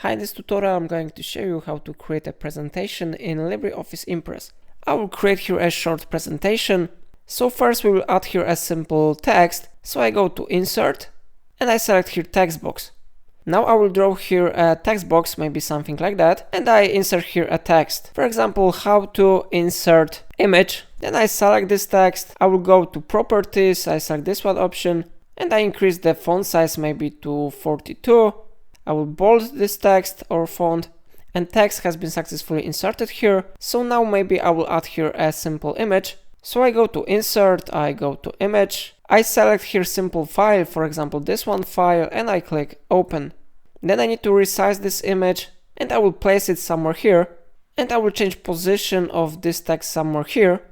Hi, in this tutorial I'm going to show you how to create a presentation in LibreOffice Impress. I will create here a short presentation. So first we will add here a simple text. So I go to Insert and I select here text box. Now I will draw here a text box, maybe something like that, and I insert here a text. For example, how to insert image. Then I select this text. I will go to Properties, I select this one option and I increase the font size maybe to 42. I will bold this text or font, and text has been successfully inserted here. So now maybe I will add here a simple image. So I go to Insert, I go to Image, I select here simple file, for example this one file, and I click Open. Then I need to resize this image and I will place it somewhere here, and I will change position of this text somewhere here.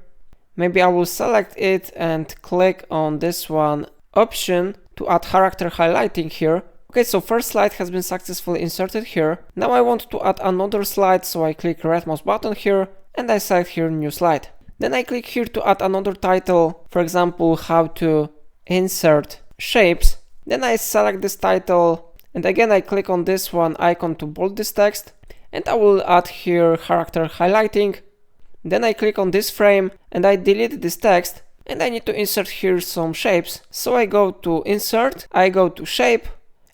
Maybe I will select it and click on this one option to add character highlighting here. Okay, so first slide has been successfully inserted here. Now I want to add another slide, so I click right mouse button here and I select here new slide. Then I click here to add another title, for example, how to insert shapes. Then I select this title and again I click on this one icon to bold this text and I will add here character highlighting. Then I click on this frame and I delete this text and I need to insert here some shapes. So I go to Insert, I go to Shape,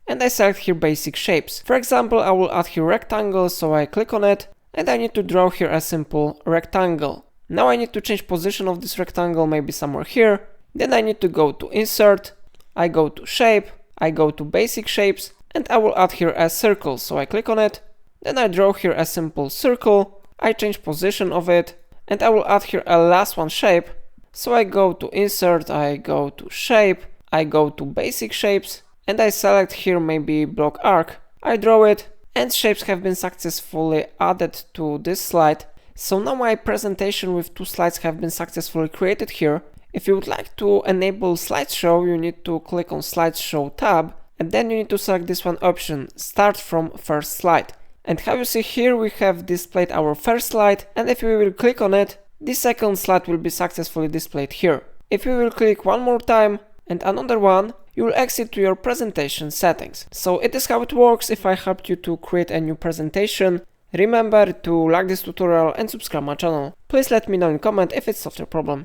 and I select here basic shapes. For example, I will add here rectangle, so I click on it and I need to draw here a simple rectangle. Now I need to change position of this rectangle, maybe somewhere here. Then I need to go to Insert, I go to Shape, I go to basic shapes and I will add here a circle, so I click on it. Then I draw here a simple circle, I change position of it and I will add here a last one shape. So I go to Insert, I go to Shape, I go to basic shapes and I select here maybe block arc. I draw it and shapes have been successfully added to this slide. So now my presentation with two slides have been successfully created here. If you would like to enable slideshow, you need to click on slideshow tab and then you need to select this one option, start from first slide. And how you see here, we have displayed our first slide, and if we will click on it, the second slide will be successfully displayed here. If you will click one more time and another one, you will exit to your presentation settings. So it is how it works. If I helped you to create a new presentation, remember to like this tutorial and subscribe my channel. Please let me know in comment if it solved your problem.